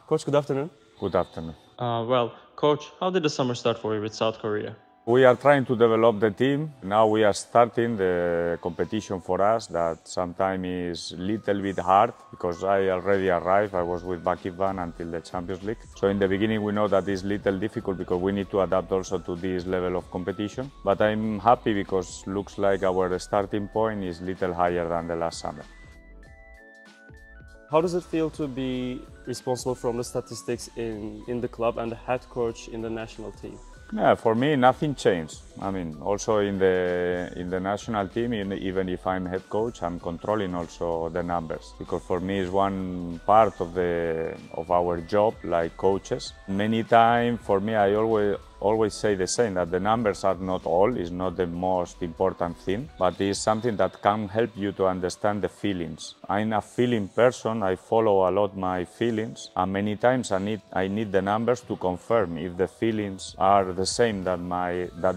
Coach, good afternoon. Good afternoon. Coach, how did the summer start for you with South Korea? We are trying to develop the team. Now we are starting the competition for us that sometimes is a little bit hard because I already arrived. I was with Bakivan until the Champions League. So in the beginning we know that it's little difficult because we need to adapt also to this level of competition. But I'm happy because looks like our starting point is little higher than the last summer. How does it feel to be responsible from the statistics in the club and the head coach in the national team? Yeah, for me, nothing changed. I mean, also in the national team, even if I'm head coach, I'm controlling also the numbers because for me it's one part of our job, like coaches. Many times, for me, I always say the same, that the numbers are not all, is not the most important thing, but it's something that can help you to understand the feelings. I'm a feeling person, I follow a lot my feelings, and many times I need the numbers to confirm if the feelings are the same that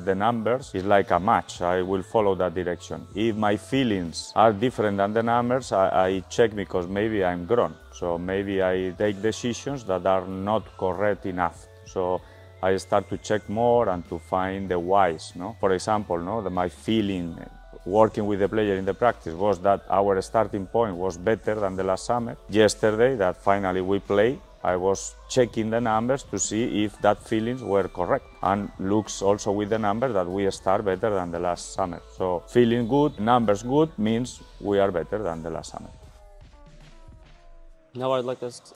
the numbers, is like a match, I will follow that direction. If my feelings are different than the numbers, I check because maybe I'm grown, so maybe I take decisions that are not correct enough. So I start to check more and to find the whys. No? For example, my feeling working with the player in the practice was that our starting point was better than the last summer. Yesterday, that finally we played, I was checking the numbers to see if that feelings were correct. And looks also with the numbers that we start better than the last summer. So feeling good, numbers good, means we are better than the last summer. Now I'd like to ask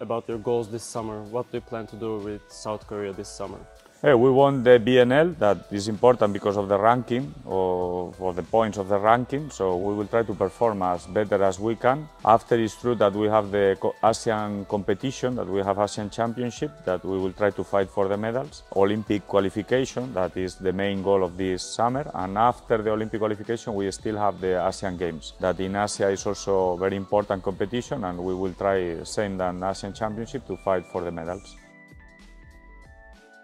about your goals this summer. What do you plan to do with South Korea this summer? Hey, we won the BNL, that is important because of the ranking, or the points of the ranking, so we will try to perform as better as we can. After, it's true that we have the ASEAN competition, that we have ASEAN Championship, that we will try to fight for the medals. Olympic qualification, that is the main goal of this summer, and after the Olympic qualification we still have the ASEAN Games, that in Asia is also a very important competition, and we will try, same than ASEAN Championship, to fight for the medals.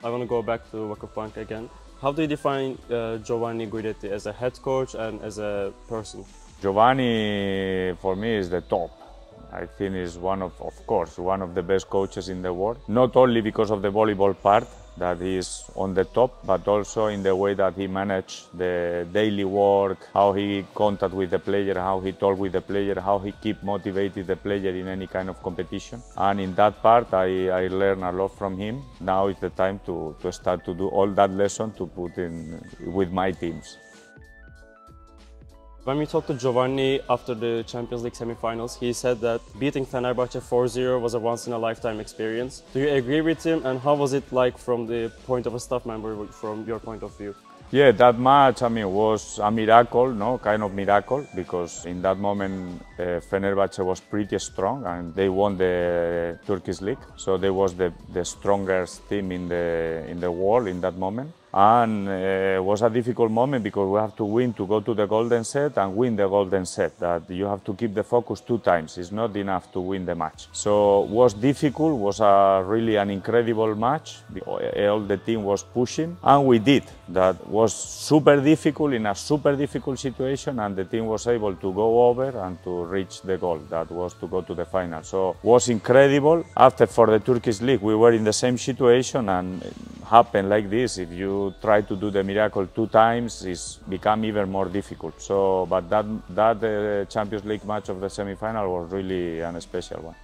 I want to go back to Vakıfbank again. How do you define Giovanni Guidetti as a head coach and as a person? Giovanni, for me, is the top. I think he's of course, one of the best coaches in the world. Not only because of the volleyball part, that is on the top, but also in the way that he managed the daily work, how he contact with the player, how he talk with the player, how he keep motivated the player in any kind of competition. And in that part, I learned a lot from him. Now is the time to start to do all that lesson to put in with my teams. When we talked to Giovanni after the Champions League semi-finals, he said that beating Fenerbahce 4-0 was a once-in-a-lifetime experience. Do you agree with him, and how was it like from the point of a staff member, from your point of view? Yeah, that match, I mean, was a miracle, kind of miracle, because in that moment Fenerbahce was pretty strong and they won the Turkish League. So they was the strongest team in the world in that moment. And it was a difficult moment because we have to win to go to the golden set and win the golden set. That you have to keep the focus 2 times. It's not enough to win the match. So it was difficult, was really an incredible match. All the team was pushing and we did. That was super difficult in a super difficult situation, and the team was able to go over and to reach the goal. That was to go to the final. So it was incredible. After, for the Turkish League, we were in the same situation, and it happened like this. If you try to do the miracle 2 times, it's become even more difficult. So, but that Champions League match of the semi-final was really a special one.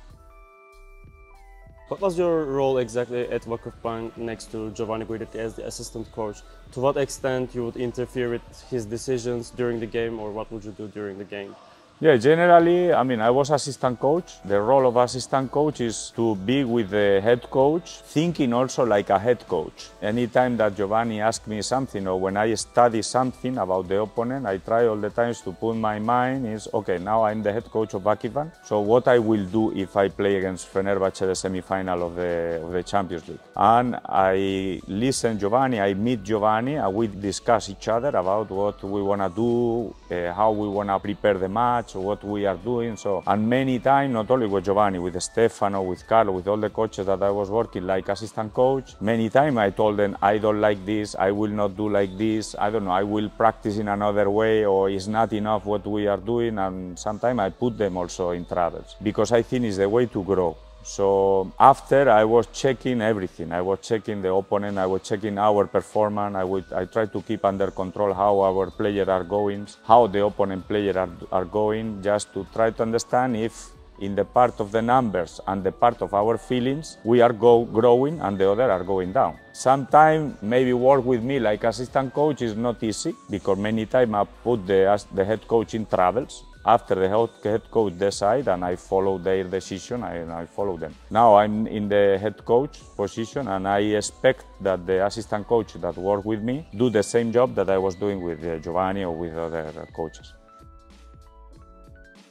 What was your role exactly at Vakıfbank next to Giovanni Guidetti as the assistant coach? To what extent you would interfere with his decisions during the game, or what would you do during the game? Yeah, generally, I mean, I was assistant coach. The role of assistant coach is to be with the head coach, thinking also like a head coach. Anytime that Giovanni asks me something, or when I study something about the opponent, I try all the times to put my mind is, okay, now I'm the head coach of Bakivan, so what I will do if I play against Fenerbahce, the semi-final of the Champions League. And I listen Giovanni, I meet Giovanni, and we discuss each other about what we want to do, how we want to prepare the match, what we are doing. So, and many times, not only with Giovanni, with Stefano, with Carlo, with all the coaches that I was working like assistant coach, many times I told them, I don't like this, I will not do like this, I don't know, I will practice in another way, or it's not enough what we are doing. And sometimes I put them also in troubles, because I think it's the way to grow. So after I was checking everything. I was checking the opponent, I was checking our performance, I tried to keep under control how our players are going, how the opponent players are going, just to try to understand if in the part of the numbers and the part of our feelings, we are growing and the other are going down. Sometimes maybe work with me like assistant coach is not easy, because many times I put the head coach in travels. After the head coach decide and I follow their decision, I follow them. Now I'm in the head coach position and I expect that the assistant coach that work with me do the same job that I was doing with Giovanni or with other coaches.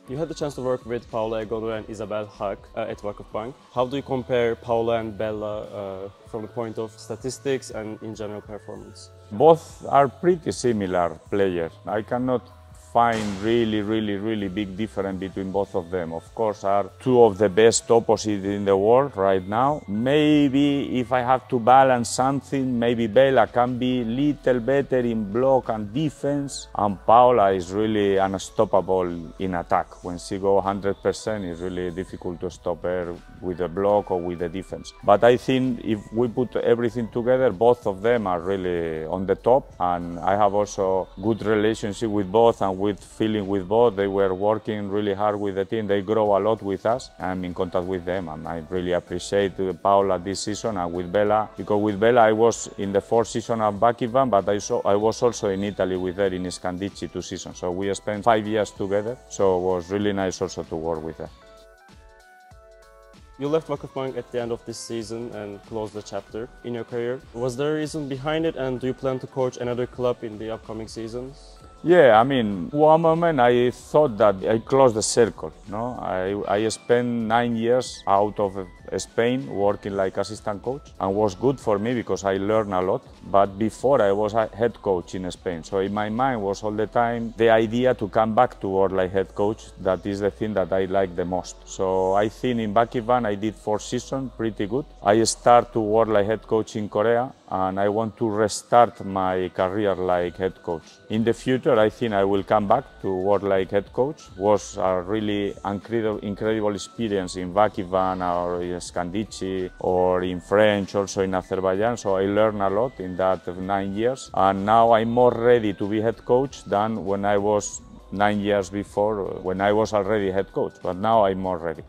You had the chance to work with Paula Egonu and Isabel Haak at VakıfBank. How do you compare Paula and Bella from the point of statistics and in general performance? Both are pretty similar players. I cannot find really big difference between both of them. Of course, are two of the best opposites in the world right now. Maybe if I have to balance something, maybe Bella can be little better in block and defense, and Paula is really unstoppable in attack. When she go 100%, it's really difficult to stop her with the block or with the defense. But I think if we put everything together, both of them are really on the top, and I have also good relationship with both and with feeling with both. They were working really hard with the team. They grow a lot with us. I'm in contact with them, and I really appreciate Paula this season and with Bella, because with Bella I was in the 4th season of VakıfBank, but I was also in Italy with her in Scandicci 2 seasons. So we spent 5 years together. So it was really nice also to work with her. You left VakıfBank at the end of this season and closed the chapter in your career. Was there a reason behind it, and do you plan to coach another club in the upcoming seasons? Yeah, I mean, one moment I thought that I closed the circle. No, I spent 9 years out of Spain working like assistant coach, and was good for me because I learned a lot. But before I was a head coach in Spain, so in my mind was all the time the idea to come back to work like head coach. That is the thing that I like the most. So I think in VakıfBank I did 4 seasons, pretty good. I start to work like head coach in Korea, and I want to restart my career like head coach. In the future, I think I will come back to work like head coach. Was a really incredible experience in VakıfBank or in Scandicci or in French, also in Azerbaijan. So I learned a lot in that 9 years. And now I'm more ready to be head coach than when I was 9 years before, when I was already head coach. But now I'm more ready.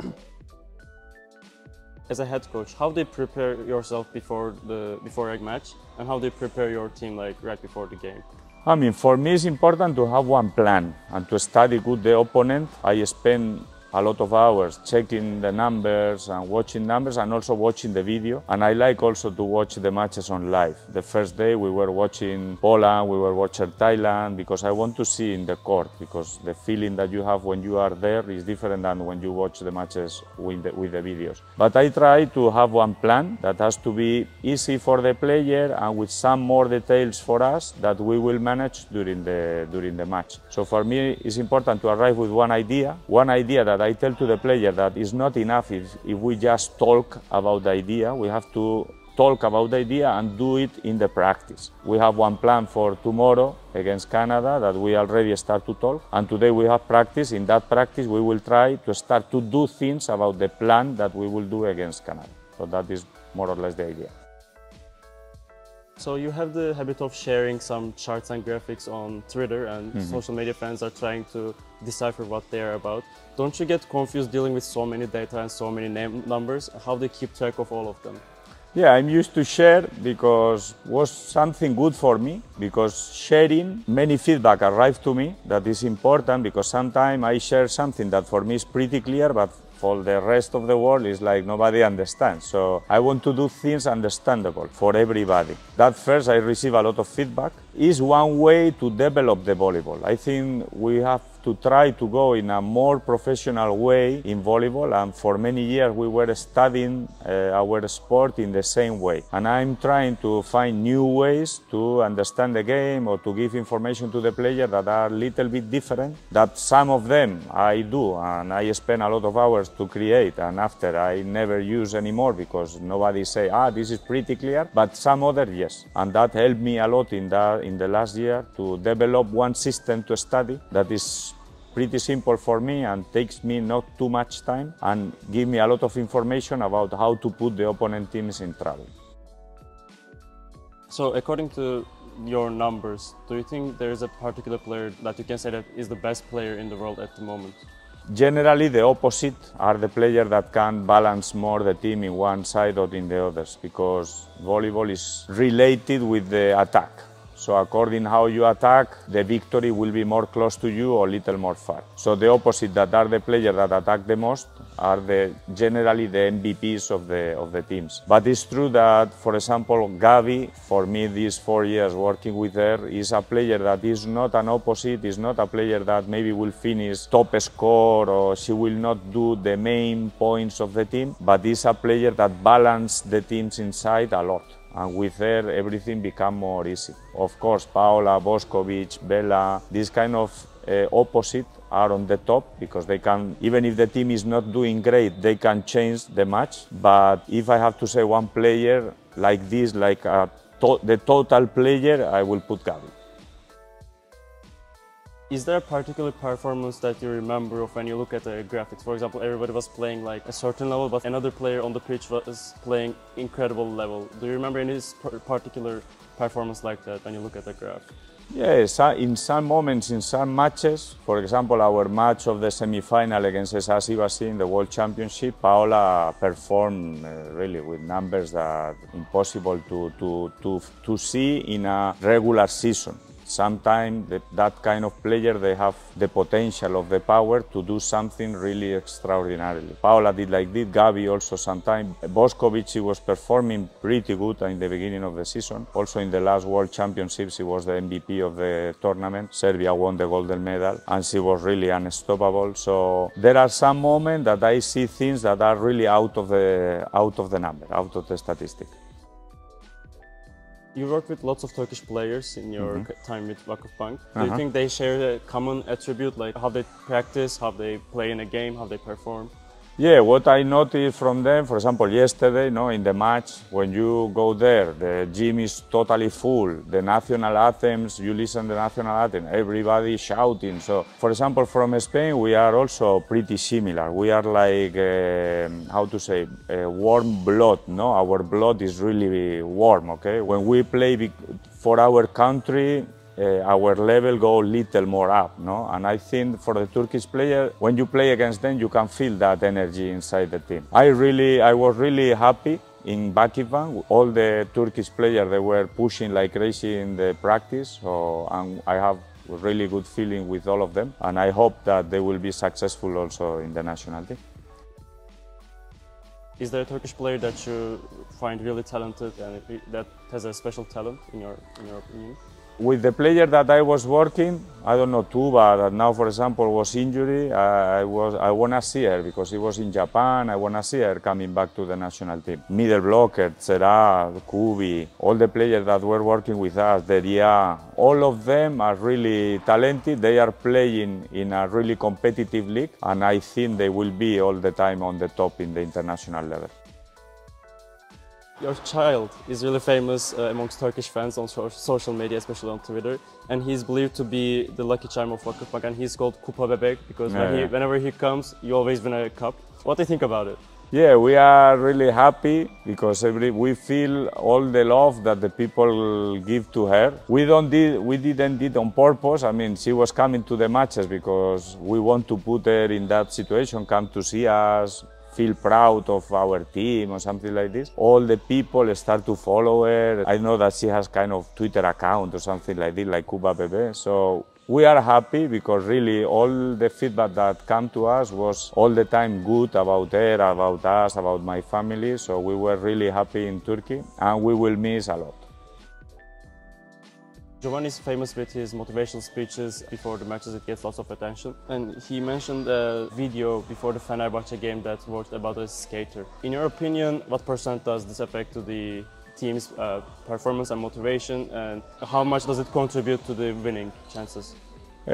As a head coach, how do you prepare yourself before a match, and how do you prepare your team like right before the game? I mean, for me it's important to have one plan and to study good the opponent. I spend a lot of hours checking the numbers and watching numbers, and also watching the video. And I like also to watch the matches on live. The first day we were watching Poland, we were watching Thailand, because I want to see in the court, because the feeling that you have when you are there is different than when you watch the matches with the videos. But I try to have one plan that has to be easy for the player and with some more details for us that we will manage during the match. So for me it's important to arrive with one idea that I tell to the player that it's not enough if we just talk about the idea. We have to talk about the idea and do it in the practice. We have one plan for tomorrow against Canada that we already start to talk, and today we have practice. In that practice we will try to start to do things about the plan that we will do against Canada. So that is more or less the idea. So you have the habit of sharing some charts and graphics on Twitter, and social media fans are trying to decipher what they are about. Don't you get confused dealing with so many data and so many numbers? How do you keep track of all of them? Yeah, I'm used to share because it was something good for me, because sharing, many feedback arrived to me that is important, because sometimes I share something that for me is pretty clear, but for the rest of the world is like nobody understands. So I want to do things understandable for everybody. That first I receive a lot of feedback. Is one way to develop the volleyball. I think we have to try to go in a more professional way in volleyball, and for many years we were studying our sport in the same way. And I'm trying to find new ways to understand the game or to give information to the player that are a little bit different, that some of them I do and I spend a lot of hours to create, and after I never use anymore because nobody say, this is pretty clear, but some other yes. And that helped me a lot in the last year to develop one system to study that is pretty simple for me and takes me not too much time and give me a lot of information about how to put the opponent teams in trouble. So according to your numbers, do you think there is a particular player that you can say that is the best player in the world at the moment? Generally, the opposite are the players that can balance more the team in one side or in the others, because volleyball is related with the attack. So according how you attack, the victory will be more close to you or little more far. So the opposite, that are the players that attack the most, are generally the MVPs of the teams. But it's true that, for example, Gabi, for me these 4 years working with her, is a player that is not an opposite, is not a player that maybe will finish top score or she will not do the main points of the team, but is a player that balances the teams inside a lot. And with her, everything becomes more easy. Of course, Paola, Boskovic, Bella, these kind of opposite are on the top, because they can, even if the team is not doing great, they can change the match. But if I have to say one player like this, like the total player, I will put Gabi. Is there a particular performance that you remember of when you look at the graphics? For example, everybody was playing like a certain level, but another player on the pitch was playing incredible level. Do you remember any particular performance like that when you look at the graph? Yes, in some moments, in some matches, for example, our match of the semi-final against Sasibasi in the World Championship, Paola performed really with numbers that impossible to see in a regular season. Sometimes that kind of player, they have the potential of the power to do something really extraordinarily. Paola did like this, Gabi also sometimes. Boskovic, she was performing pretty good in the beginning of the season. Also in the last World Championships, she was the MVP of the tournament. Serbia won the golden medal and she was really unstoppable. So there are some moments that I see things that are really out of the number, out of the statistic. You work with lots of Turkish players in your time with Vakıfbank. Do you think they share a common attribute, like how they practice, how they play in a game, how they perform? Yeah, what I noticed from them, for example, yesterday, in the match, when you go there, the gym is totally full. The national anthems, you listen to the national anthem, everybody shouting. So, for example, from Spain, we are also pretty similar. We are like, how to say, warm blood, no? Our blood is really warm, okay? When we play for our country, our level go a little more up, no? And I think for the Turkish player, when you play against them, you can feel that energy inside the team. I was really happy in Vakıfbank. All the Turkish players, they were pushing like crazy in the practice, and I have a really good feeling with all of them, and I hope that they will be successful also in the national team. Is there a Turkish player that you find really talented and that has a special talent in your opinion? With the player that I was working, I don't know, Tuba, that now, for example, was injury, I want to see her because he was in Japan. I want to see her coming back to the national team. Middle blocker, Tsera, Kubi, all the players that were working with us, Deria, all of them are really talented. They are playing in a really competitive league, and I think they will be all the time on the top in the international level. Your child is really famous amongst Turkish fans on social media, especially on Twitter, and he's believed to be the lucky charm of Vakıfbank, and he's called Kupa Bebek because whenever he comes, you always win a cup. What do you think about it? Yeah, we are really happy because we feel all the love that the people give to her. We didn't do it on purpose. I mean, she was coming to the matches because we want to put her in that situation, come to see us, feel proud of our team or something like this. All the people start to follow her. I know that she has kind of Twitter account or something like this, like Kupa Bebe. So we are happy because really all the feedback that came to us was all the time good about her, about us, about my family. So we were really happy in Turkey and we will miss a lot. Giovanni is famous with his motivational speeches before the matches. It gets lots of attention. And he mentioned a video before the Fenerbahce game that was about a skater. In your opinion, what % does this affect to the team's performance and motivation? And how much does it contribute to the winning chances?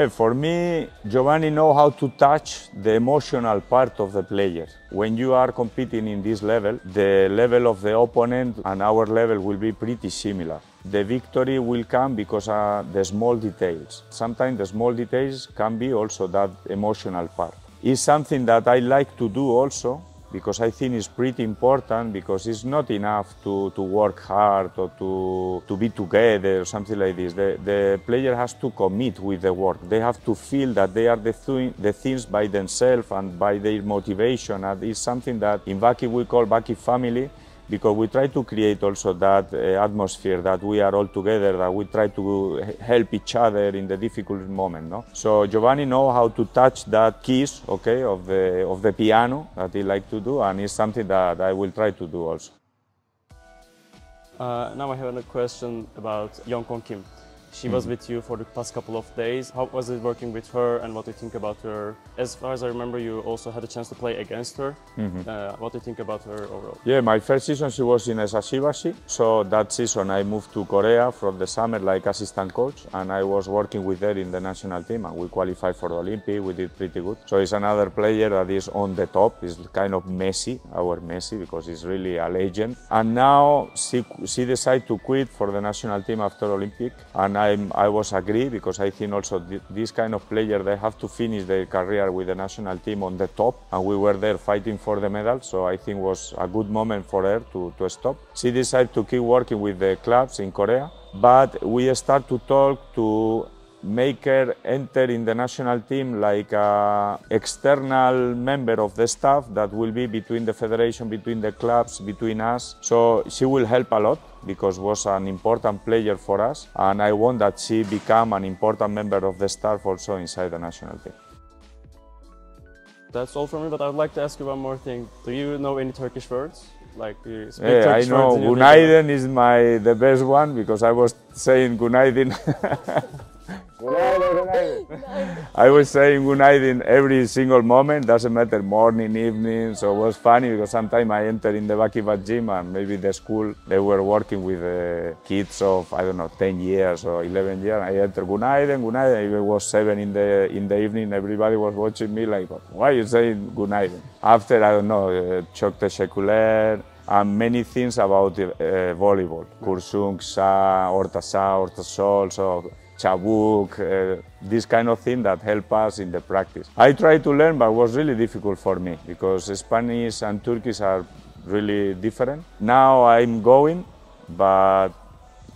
For me, Giovanni knows how to touch the emotional part of the player. When you are competing in this level, the level of the opponent and our level will be pretty similar. the victory will come because the small details. Sometimes the small details can be also that emotional part. It's something that I like to do also, because I think it's pretty important, because it's not enough to work hard or to be together or something like this. The player has to commit with the work. They have to feel that they are the things by themselves and by their motivation. And it's something that in Bakip we call Bakip family, because we try to create also that atmosphere that we are all together, that we try to help each other in the difficult moment. No? So Giovanni knows how to touch that keys, okay, of the piano that he likes to do, and it's something that I will try to do also. Now I have a question about Yeongkong Kim. She was with you for the past couple of days. How was it working with her, and what do you think about her? As far as I remember, you also had a chance to play against her. What do you think about her overall? Yeah, my first season she was in Sashibashi. So that season I moved to Korea from the summer like assistant coach, and I was working with her in the national team, and we qualified for the Olympic. We did pretty good. So it's another player that is on the top. It's kind of Messi, our Messi, because he's really a legend. And now she decided to quit for the national team after Olympic, and I was agree, because I think also this kind of player, they have to finish their career with the national team on the top, and we were there fighting for the medal, so I think it was a good moment for her to stop. She decided to keep working with the clubs in Korea, but we start to talk to make her enter in the national team like an external member of the staff that will be between the federation, between the clubs, between us. So she will help a lot, because was an important player for us, and I want that she become an important member of the staff also inside the national team. That's all from me, but I'd like to ask you one more thing. Do you know any Turkish words? Like, do you speak Yeah, Turkish I know words in your Günaydın is the best one, because I was saying Günaydın. I was saying Günaydın every single moment, doesn't matter, morning, evening, so it was funny, because sometimes I enter in the Bakip gym, and maybe the school, they were working with kids of, I don't know, 10 years or 11 years, I enter Günaydın, Günaydın, it was 7 in the evening, everybody was watching me like, why are you saying Günaydın? After, I don't know, çok teşekkürler, and many things about volleyball, Kursung, Sa, Orta Sa, Orta Sol, so Chabuk, this kind of thing that help us in the practice. I tried to learn, but it was really difficult for me, because Spanish and Turkish are really different. Now I'm going, but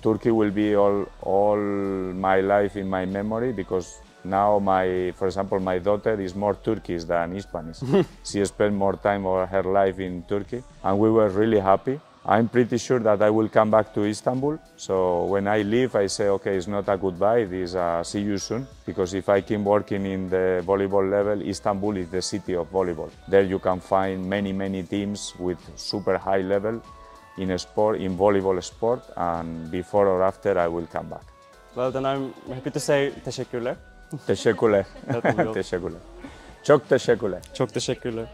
Turkey will be all my life in my memory, because now for example, my daughter is more Turkish than Spanish. She spent more time of her life in Turkey, and we were really happy. I'm pretty sure that I will come back to Istanbul. So when I leave, I say, okay, it's not a goodbye, it is a see you soon. Because if I keep working in the volleyball level, Istanbul is the city of volleyball. There you can find many teams with super high level in sport, in volleyball sport, and before or after I will come back. Well, then I'm happy to say teşekkürler. Teşekkürler. That will be all. Teşekkürler. Çok teşekkürler. Çok teşekkürler.